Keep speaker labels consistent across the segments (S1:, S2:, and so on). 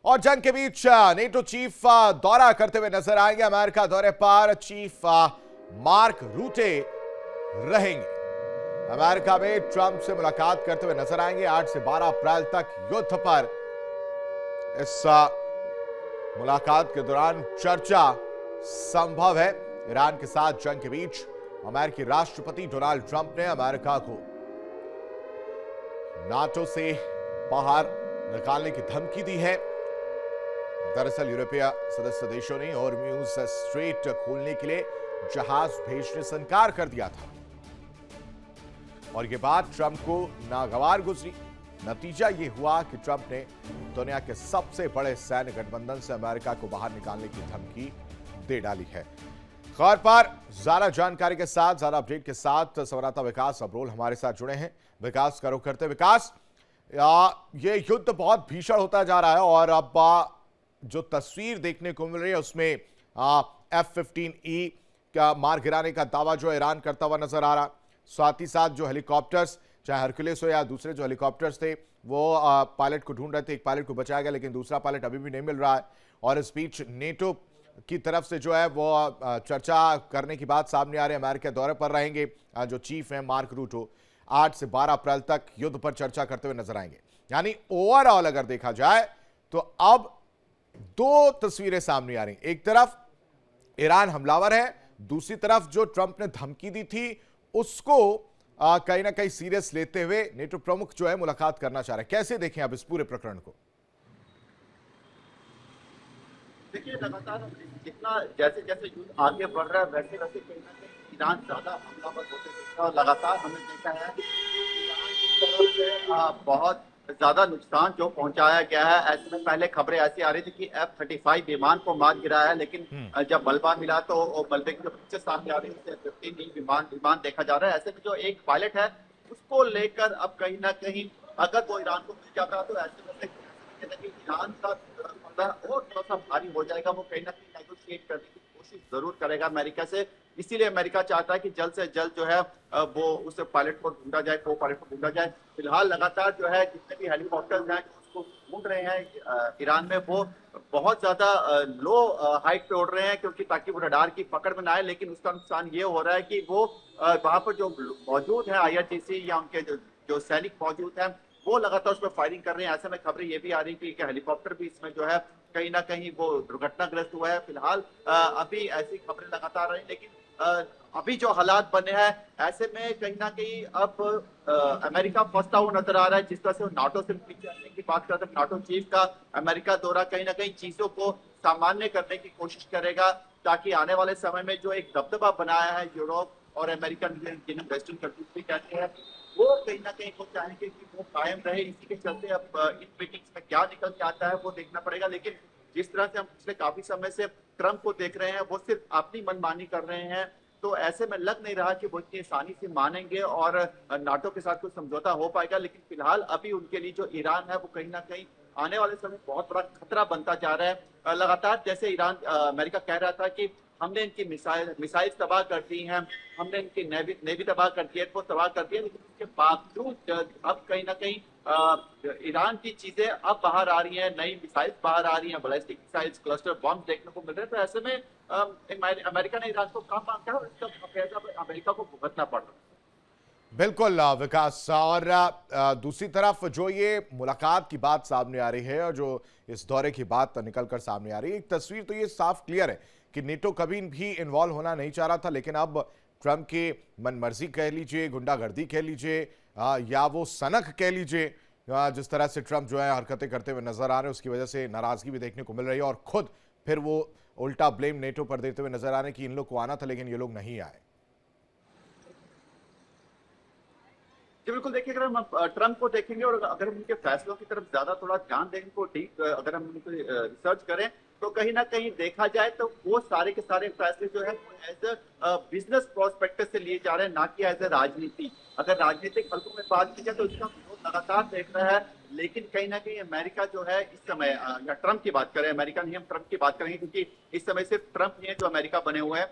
S1: और जंग के बीच नेटो चीफ दौरा करते हुए नजर आएंगे। अमेरिका दौरे पर चीफ मार्क रूटे रहेंगे। अमेरिका में ट्रंप से मुलाकात करते हुए नजर आएंगे। 8 से 12 अप्रैल तक युद्ध पर इस मुलाकात के दौरान चर्चा संभव है। ईरान के साथ जंग के बीच अमेरिकी राष्ट्रपति डोनाल्ड ट्रंप ने अमेरिका को नाटो से बाहर निकालने की धमकी दी है। दरअसल यूरोपीय सदस्य देशों ने हॉर्मुज़ स्ट्रेट खोलने के लिए जहाज भेजने से इनकार कर दिया था और यह बात ट्रंप को नागवार गुजरी। नतीजा यह हुआ कि ट्रंप ने दुनिया के सबसे बड़े सैन्य गठबंधन से अमेरिका को बाहर निकालने की धमकी दे डाली है। खबर पर ज्यादा जानकारी के साथ, ज्यादा अपडेट के साथ संवाददाता विकास अब्रोल हमारे साथ जुड़े हैं। विकास करो करते विकास, ये युद्ध बहुत भीषण होता जा रहा है और अब जो तस्वीर देखने को मिल रही है उसमें F-15E का मार गिराने का दावा जो ईरान करता हुआ नजर आ रहा। साथ ही साथ जो हेलीकॉप्टर्स, चाहे हरकुलिस हो या दूसरे जो हेलीकॉप्टर्स थे, वो पायलट को ढूंढ रहे थे। एक पायलट को बचाया गया लेकिन दूसरा पायलट अभी भी नहीं मिल रहा है। और इस बीच नेटो की तरफ से जो है वो चर्चा करने की बात सामने आ रही है। अमेरिका दौरे पर रहेंगे जो चीफ है मार्क रूटो। 8 से 12 अप्रैल तक युद्ध पर चर्चा करते हुए नजर आएंगे। यानी ओवरऑल अगर देखा जाए तो अब दो तस्वीरें सामने आ रही। एक तरफ ईरान हमलावर है, दूसरी तरफ जो ट्रंप ने धमकी दी थी उसको कहीं ना कहीं सीरियस लेते हुए नेटो प्रमुख जो है मुलाकात करना चाह रहे हैं। कैसे देखें अब इस पूरे प्रकरण को?
S2: देखिए, लगातार जितना जैसे जैसे युद्ध आगे बढ़ रहा है वैसे वैसे कहीं ना कहीं ईरान ज्यादा हमलावर होते दिख रहा है। और लगातार हमने देखा है कि ईरान की तरफ से बहुत ज्यादा नुकसान जो पहुंचाया गया है। ऐसे में पहले खबरें ऐसी आ रही थी कि F-35 विमान को मार गिराया है, लेकिन जब मलबा मिला तो मलबे की जो पिक्चर सामने आ रही है F-15 विमान देखा जा रहा है। ऐसे में जो एक पायलट है उसको लेकर अब कहीं ना कहीं अगर वो ईरान को मिल जाता है तो ऐसे में ईरान का और थोड़ा सा भारी हो जाएगा। वो कहीं ना कहीं नेगोशिएट करने की कोशिश जरूर करेगा अमेरिका से। इसीलिए अमेरिका चाहता है कि जल्द से जल्द जो है वो उस पायलट को ढूंढा जाए, को पायलट को ढूंढा जाए। फिलहाल लगातार जो है जितने भी हेलीकॉप्टर्स हैं उसको ढूंढ रहे हैं ईरान में, वो बहुत ज्यादा लो हाइट पे उड़ रहे हैं क्योंकि ताकि वो रडार की पकड़ में ना आए। लेकिन उसका नुकसान ये हो रहा है कि वो वहां पर जो मौजूद है IRGC या उनके जो सैनिक मौजूद हैं वो लगातार उस पर फायरिंग कर रहे हैं। ऐसे में खबरें ये भी आ रही थी कि हेलीकॉप्टर भी इसमें जो है कहीं ना कहीं वो दुर्घटनाग्रस्त हुआ है। फिलहाल अभी ऐसी खबरें लगातार आ रही, लेकिन अभी जो हालात बने हैं ऐसे में कहीं ना कहीं अब अमेरिका फंसता हुआ नजर आ रहा है। जिस तरह से वो नाटो से पीछे हटने की बात करते हैं, नाटो चीफ का अमेरिका दौरा कहीं ना कहीं चीजों को सामान्य करने की कोशिश करेगा ताकि आने वाले समय में जो एक दबदबा बनाया है यूरोप और अमेरिकन जिन्हें वेस्टर्न कंट्रीज भी कहते हैं, वो कहीं ना कहीं वो चाहेंगे कि वो कायम रहे। इसी के चलते अब इन मीटिंग्स में क्या निकल के आता है वो देखना पड़ेगा। लेकिन जिस तरह से हम पिछले काफी समय से ट्रंप को देख रहे हैं, वो सिर्फ अपनी मनमानी कर रहे हैं, तो ऐसे में लग नहीं रहा कि वो इतनी आसानी से मानेंगे और नाटो के साथ कुछ समझौता हो पाएगा। लेकिन फिलहाल अभी उनके लिए जो ईरान है वो कहीं ना कहीं आने वाले समय बहुत बड़ा खतरा बनता जा रहा है। लगातार जैसे ईरान अमेरिका कह रहा था कि हमने इनकी मिसाइल तबाह कर दी हैं, हमने इनकी नेवी तबाह कर दी है, एयरफोर्स तबाह कर दी है, लेकिन उसके बावजूद अब कहीं ना कहीं ईरान की चीजें अब बाहर आ रही हैं, नई मिसाइल्स बाहर आ रही हैं, बैलिस्टिक मिसाइल्स, क्लस्टर बॉम्ब देखने को मिल रहे हैं। तो ऐसे में अमेरिका ने ईरान को काम मांगा और इसका फैसला अमेरिका को भुगतना पड़ रहा है।
S1: बिल्कुल विकास। और दूसरी तरफ जो ये मुलाकात की बात सामने आ रही है और जो इस दौरे की बात निकलकर सामने आ रही है, एक तस्वीर तो ये साफ क्लियर है कि नेटो कभी भी इन्वॉल्व होना नहीं चाह रहा था, लेकिन अब ट्रंप की मनमर्जी कह लीजिए, गुंडागर्दी कह लीजिए या वो सनक कह लीजिए, जिस तरह से ट्रंप जो है हरकतें करते हुए नजर आ रहे हैं उसकी वजह से नाराजगी भी देखने को मिल रही है और खुद फिर वो उल्टा ब्लेम नेटो पर देते हुए नजर आ रहे हैं कि इन लोग को आना था लेकिन ये लोग नहीं आए।
S2: जी बिल्कुल, देखिए अगर हम ट्रंप को देखेंगे और अगर हम उनके फैसलों की तरफ ज्यादा थोड़ा ध्यान देंगे को डीप अगर हम उनको रिसर्च करें तो कहीं ना कहीं देखा जाए तो वो सारे के सारे फैसले जो है एज अ बिजनेस प्रोस्पेक्टिव से लिए जा रहे हैं, ना कि एज अ राजनीति। अगर राजनीतिक हलकों में बात की जाए तो इसका विरोध लगातार देख रहा है। लेकिन कहीं ना कहीं अमेरिका जो है इस समय या ट्रंप की बात करें, अमेरिका नहीं हम ट्रंप की बात करेंगे क्योंकि इस समय सिर्फ ट्रंप नहीं है जो अमेरिका बने हुए हैं,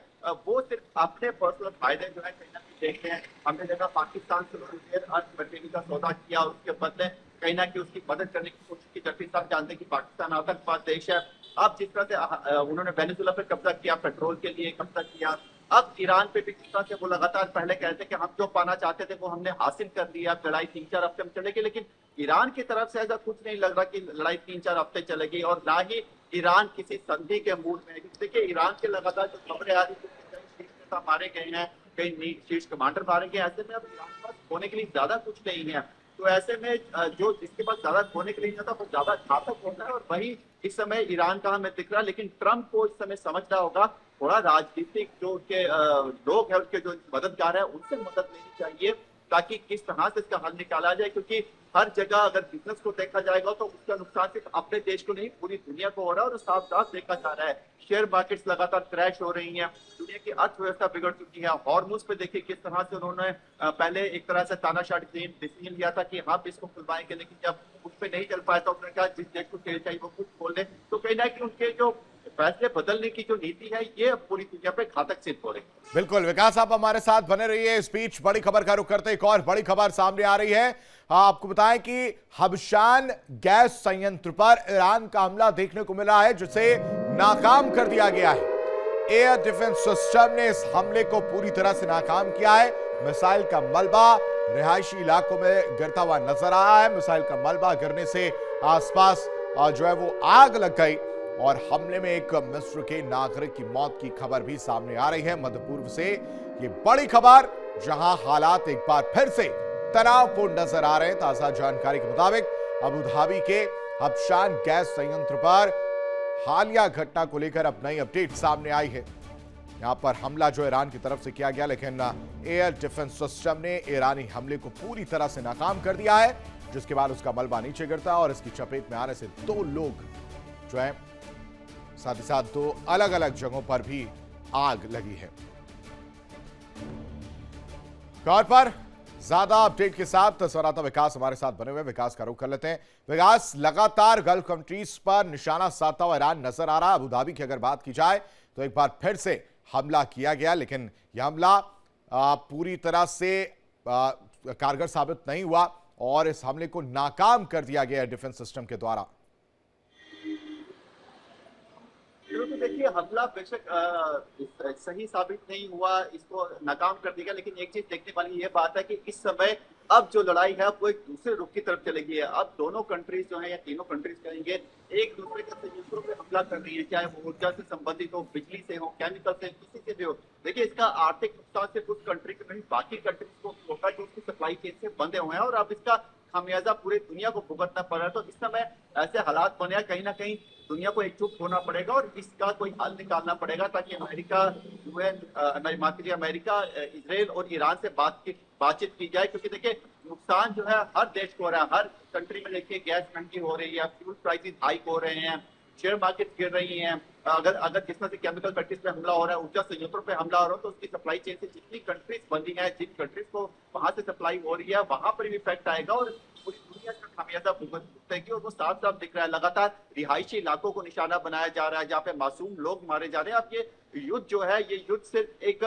S2: वो सिर्फ अपने पर्सनल फायदे जो है कहीं ना कहीं देखते हैं। हमने देखा पाकिस्तान से अर्थ मटेरियल का सौदा किया, उसके बदले कहीं ना कहीं उसकी मदद करने की कोशिश की जाती है। सब जानते हैं कि पाकिस्तान आतंकवाद देश है। अब जिस तरह से उन्होंने वेनेजुएला पे कब्जा किया, पेट्रोल के लिए कब्जा किया, अब ईरान पे भी जिस तरह से वो लगातार पहले कहते कि हम जो पाना चाहते थे वो हमने हासिल कर लिया, लड़ाई 3-4 हफ्ते में चलेगी, लेकिन ईरान की तरफ से ऐसा कुछ नहीं लग रहा कि लड़ाई 3-4 हफ्ते चलेगी, और ना ही ईरान किसी संधि के मूड में है। देखिए ईरान के लगातार जो खबरें आ रही है, कई शीर्ष नेता मारे गए हैं, कई शीर्ष कमांडर मारे गए, ऐसे में अब ईरान के पास होने के लिए ज्यादा कुछ नहीं है। तो ऐसे में जो जिसके पास ज्यादा खोने के लिए जाता वो ज्यादा घातक होता है, और वही इस समय ईरान का हमें दिख रहा है। लेकिन ट्रंप को इस समय समझना होगा, थोड़ा राजनीतिक जो उनके लोग हैं, उनके जो मददगार है, उनसे मदद लेनी चाहिए ताकि किस तरह से इसका हल निकाला जाए। क्योंकि हर जगह अगर बिजनेस को देखा जाएगा तो उसका नुकसान सिर्फ अपने देश को नहीं पूरी दुनिया को हो रहा है, और साफ साफ देखा जा रहा है। शेयर मार्केट्स लगातार क्रैश हो रही हैं, दुनिया की अर्थव्यवस्था बिगड़ चुकी है। हॉर्मुज पे देखिए किस तरह से उन्होंने पहले एक तरह से तानाशाही डिसीजन लिया था कि हम इसको खुलवाएंगे, लेकिन जब उस पर नहीं चल पाया तो उन्होंने कहा जिस देश को तेल चाहिए वो खुद खोल दे। तो कहीं ना कहीं उनके जो फैसले बदलने की जो नीति है, ये पूरी दुनिया पे घातक सिद्ध हो रही है।
S1: बिल्कुल विकास, आप हमारे साथ बने रहिए। इस बीच बड़ी खबर का रुख करते एक और बड़ी खबर सामने आ रही है। आपको बताएं कि हबशान गैस संयंत्र पर ईरान का हमला देखने को मिला है, जिसे नाकाम कर दिया गया है। एयर डिफेंस सिस्टम ने इस हमले को पूरी तरह से नाकाम किया है। मिसाइल का मलबा रिहायशी इलाकों में गिरता हुआ नजर आया है। मिसाइल का मलबा गिरने से आसपास जो है वो आग लग गई, और हमले में एक मिस्र के नागरिक की मौत की खबर भी सामने आ रही है। मध्य पूर्व से ये बड़ी खबर, जहां हालात एक बार फिर से तनावपूर्ण नजर आ रहे हैं। ताजा जानकारी के मुताबिक अबू धाबी के हबशान गैस संयंत्र पर हालिया घटना को लेकर अब नई अपडेट सामने आई है। यहां पर हमला जो ईरान की तरफ से किया गया, लेकिन एयर डिफेंस सिस्टम ने ईरानी हमले को पूरी तरह से नाकाम कर दिया है, जिसके बाद उसका मलबा नीचे गिरता और इसकी चपेट में आने से 2 लोग जो है, साथ ही साथ 2 अलग अलग जगहों पर भी आग लगी है। खबर पर ज्यादा अपडेट के साथ संवाददाता विकास हमारे साथ बने हुए। विकास का रुख कर लेते हैं। विकास, लगातार गल्फ कंट्रीज पर निशाना साधता हुआ ईरान नजर आ रहा है। अबू धाबी की अगर बात की जाए तो एक बार फिर से हमला किया गया, लेकिन यह हमला पूरी तरह से कारगर साबित नहीं हुआ और इस हमले को नाकाम कर दिया गया डिफेंस सिस्टम के द्वारा।
S2: देखिए हमला बेशक सही साबित नहीं हुआ, इसको नाकाम कर दिया, लेकिन एक चीज देखने वाली ये बात है कि इस समय अब जो लड़ाई है वो एक दूसरे रुख की तरफ चली गई है। अब दोनों कंट्रीज जो है या तीनों कंट्रीज कहेंगे, एक दूसरे के संयंत्रों पे हमला कर रही है, चाहे वो ऊर्जा से संबंधित हो, बिजली से हो, केमिकल से, किसी से भी हो। देखिए इसका आर्थिक नुकसान सिर्फ उस कंट्री के नहीं, बाकी कंट्रीज को होगा जो उसकी सप्लाई चेन से बंधे हुए हैं, और अब इसका खामियाजा पूरी दुनिया को भुगतना पड़ रहा है। तो इस समय ऐसे हालात बने हैं, कहीं ना कहीं दुनिया को एकजुट होना पड़ेगा और इसका कोई हल निकालना पड़ेगा, ताकि अमेरिका, अमेरिका, इजराइल और ईरान से बातचीत की जाए। क्योंकि देखिए नुकसान जो है हर देश को हो रहा है, हर कंट्री में देखिए गैस महंगी हो रही है, फ्यूल प्राइसेस हाइक हो रहे हैं, शेयर मार्केट गिर रही हैं। अगर जिस तरह से केमिकल फैक्ट्रीज पे हमला हो रहा है, ऊर्जा संयंत्रों पे हमला हो रहा है, तो उसकी सप्लाई चेन से जितनी कंट्रीज बंदी हैं, जिन कंट्रीज को वहां से सप्लाई हो रही है, वहां पर भी इफेक्ट आएगा और पूरी दुनिया का खामियाजा भुगतेगी। और वो साफ साफ दिख रहा है, लगातार रिहायशी इलाकों को निशाना बनाया जा रहा है, जहाँ पे मासूम लोग मारे जा रहे हैं। अब ये युद्ध जो है, ये युद्ध सिर्फ एक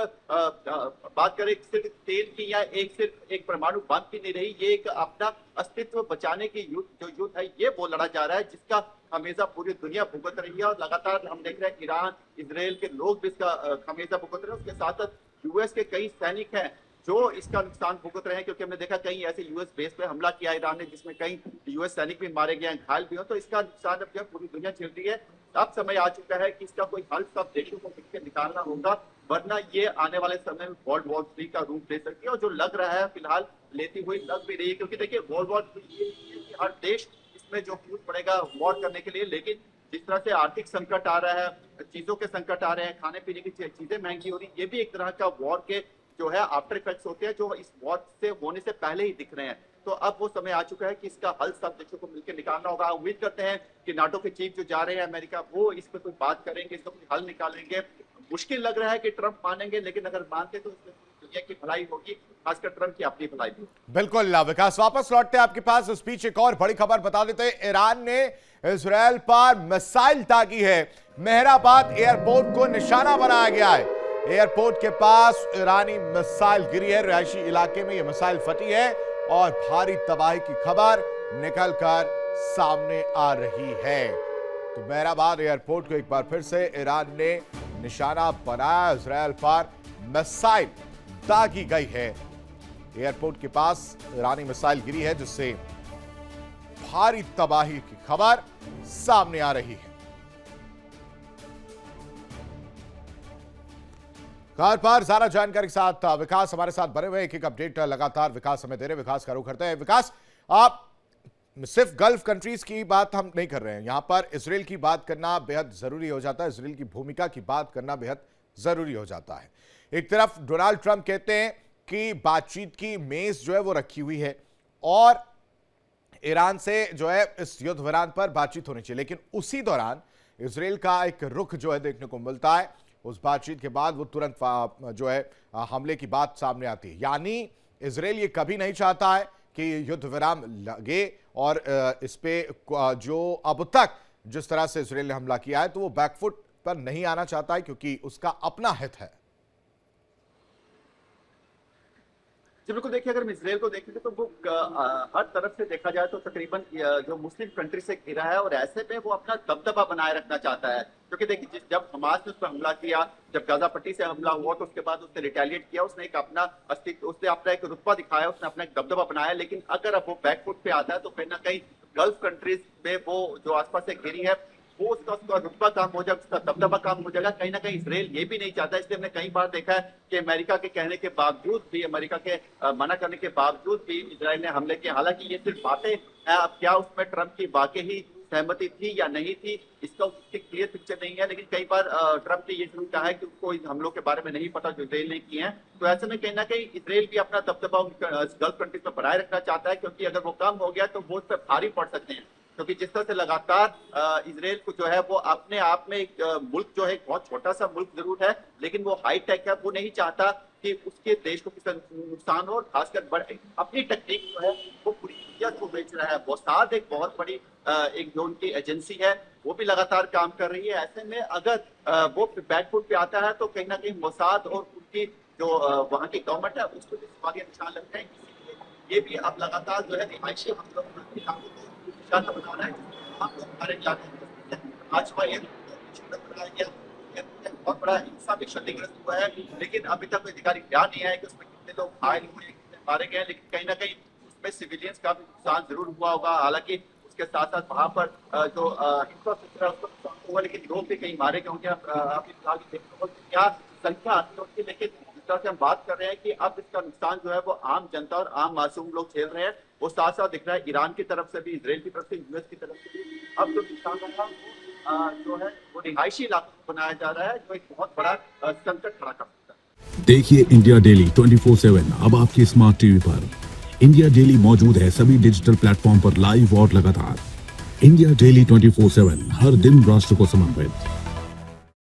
S2: बात करें सिर्फ तेल की या सिर्फ एक परमाणु बम की नहीं रही, ये एक अपना अस्तित्व बचाने की युद्ध है, ये वो लड़ा जा रहा है, जिसका हमेशा पूरी दुनिया भुगत रही है। और लगातार हम देख रहे हैं ईरान, इजराइल के लोग भी इसका हमेशा भुगत रहे हैं। उसके साथ साथ यूएस के कई सैनिक हैं जो इसका नुकसान भुगत रहे हैं, क्योंकि हमने देखा कई ऐसे यूएस बेस पे हमला किया ईरान ने, जिसमें कई यूएस सैनिक भी मारे गए हैं, घायल भी हो। तो इसका नुकसान अब जो पूरी दुनिया झेल रही है। अब समय आ चुका है कि इसका कोई हल सब देशों को मिलकर निकालना होगा, वरना ये आने वाले समय में वर्ल्ड वॉर 3 का रूप ले सकती है, और जो लग रहा है फिलहाल लेती हुई लग भी रही है। क्योंकि देखिए वर्ल्ड वॉर 3 हर देश इसमें जो फ्यूज पड़ेगा वॉर करने के लिए, लेकिन जिस तरह से आर्थिक संकट आ रहा है, चीजों के संकट आ रहे हैं, खाने पीने की चीजें महंगी हो रही, ये भी एक तरह का वॉर के जो है आफ्टर इफेक्ट्स होते हैं, जो इस वॉर से होने से पहले ही दिख रहे हैं। तो अब वो समय आ चुका है कि इसका हल सब देशों को मिलकर निकालना होगा। उम्मीद करते हैं कि नाटो के चीफ जो जा रहे हैं अमेरिका, वो इस पर कोई बात करेंगे, इसका कोई हल निकालेंगे। मुश्किल लग रहा है कि ट्रंप मानेंगे, लेकिन अगर मानते तो इसमें दुनिया की भलाई होगी, खासकर ट्रंप की अपनी भलाई भी।
S1: बिल्कुल विकास, वापस लौटते हैं आपके पास। इस बीच एक और बड़ी खबर बता देते हैं। ईरान ने इजरायल पर मिसाइल दागी है। मेहराबाद एयरपोर्ट को निशाना बनाया गया है। एयरपोर्ट के पास ईरानी मिसाइल गिरी है। रिहायशी इलाके में यह मिसाइल फटी है और भारी तबाही की खबर निकलकर सामने आ रही है। तो मेहराबाद एयरपोर्ट को एक बार फिर से ईरान ने निशाना बनाया। इजरायल पर मिसाइल दागी गई है। एयरपोर्ट के पास ईरानी मिसाइल गिरी है, जिससे भारी तबाही की खबर सामने आ रही है। खबर पर ज्यादा जानकारी के साथ विकास हमारे साथ बने हुए, एक एक अपडेट लगातार विकास हमें दे रहे। विकास का रुख करते हैं। विकास, आप सिर्फ गल्फ कंट्रीज की बात हम नहीं कर रहे हैं, यहां पर इसराइल की बात करना बेहद जरूरी हो जाता है। इसराइल की भूमिका की बात करना बेहद जरूरी हो जाता है। एक तरफ डोनाल्ड ट्रंप कहते हैं कि बातचीत की मेज जो है वो रखी हुई है और ईरान से जो है इस युद्ध विराम पर बातचीत होनी चाहिए, लेकिन उसी दौरान इसराइल का एक रुख जो है देखने को मिलता है। उस बातचीत के बाद वो तुरंत जो है हमले की बात सामने आती है। यानी इसराइल ये कभी नहीं चाहता है कि युद्ध विराम लगे और इस पे जो अब तक जिस तरह से इसराइल ने हमला किया है तो वो बैकफुट पर नहीं आना चाहता है, क्योंकि उसका अपना हित है।
S2: जी बिल्कुल, देखिए अगर हम इसराइल को देखेंगे तो वो हर तरफ से देखा जाए तो तकरीबन जो मुस्लिम कंट्री से घिरा है और ऐसे में वो अपना दबदबा बनाए रखना चाहता है। क्योंकि देखिए जब हमास ने उस पर हमला किया, जब गाजा पट्टी से हमला हुआ तो उसके बाद उसने रिटेलिएट किया, उसने एक अपना अस्तित्व, उसने अपना एक रुतबा दिखाया, उसने अपना एक दबदबा बनाया। लेकिन अगर अब वो बैकफुट पे आता है तो कहीं ना कहीं गल्फ कंट्रीज में वो जो आसपास से घिरी है वो उसका रुतबा कम हो जाएगा, उसका दबदबा कम हो जाएगा। कहीं ना कहीं इसराइल ये भी नहीं चाहता। इसलिए हमने कई बार देखा है कि अमेरिका के कहने के बावजूद भी, अमेरिका के मना करने के बावजूद भी इसराइल ने हमले किए। हालांकि ये सिर्फ बातें हैं, अब क्या उसमें ट्रंप की वाकई ही सहमति थी या नहीं थी इसका उसकी क्लियर पिक्चर नहीं है। लेकिन कई बार ट्रंप ने ये जरूर कहा है कि उसको इन हमलों के बारे में नहीं पता जो इसराइल ने किए हैं। तो ऐसे में कहीं ना कहीं इसराइल भी अपना दबदबा गल्फ कंट्रीज में बनाए रखना चाहता है, क्योंकि अगर वो कम हो गया तो वो उस पर भारी पड़ सकते हैं। क्योंकि जिस तरह से लगातार इसराइल को जो है वो अपने आप में एक मुल्क जो है बहुत छोटा सा मुल्क जरूर है, लेकिन वो हाई टेक है। वो नहीं चाहता कि उसके देश को किसी नुकसान हो, और खासकर बड़े अपनी टेक्निक जो है वो पूरी दुनिया को बेच रहा है। मोसाद एक बहुत बड़ी एक जो उनकी एजेंसी है वो भी लगातार काम कर रही है। ऐसे में अगर वो बैकफुट पे आता है तो कहीं ना कहीं मोसाद और उनकी जो वहाँ की गवर्नमेंट है उसको भी सवालिया निशान लगते हैं। इसीलिए ये भी अब लगातार जो है रिहायशी हमलों बना रहा है। हम लोग हमारे इलाके आज बनाया गया बहुत बड़ा हिंसा भी क्षतिग्रस्त हुआ है, लेकिन अभी तक कोई अधिकारी ध्यान नहीं आया कि उसमें कितने लोग घायल हुए, कितने मारे गए। लेकिन कहीं ना कहीं उसमें सिविलियंस का भी नुकसान जरूर हुआ होगा। हालांकि उसके साथ साथ वहां पर जो इंफ्रास्ट्रक्चर है उसका नुकसान हुआ, लेकिन लोग भी कहीं मारे गए होंगे। आप फिलहाल देखते हो क्या संख्या आती होगी। लेकिन जिस तरह से हम बात कर रहे हैं कि अब इसका नुकसान जो है वो आम जनता और आम मासूम लोग झेल रहे हैं, वो साथ साथ दिख रहा है ईरान की तरफ से भी, इसराइल की तरफ से, यूएस की तरफ से भी। अब जो नुकसान होगा वो जो है वो रिहायशी इलाकों को बनाया जा रहा है, जो एक बहुत बड़ा संकट खड़ा कर सकता है।
S3: देखिए इंडिया डेली 24/7 अब आपकी स्मार्ट टीवी पर। इंडिया डेली मौजूद है सभी डिजिटल प्लेटफॉर्म पर लाइव और लगातार। इंडिया डेली 24/7 हर दिन राष्ट्र को समर्पित।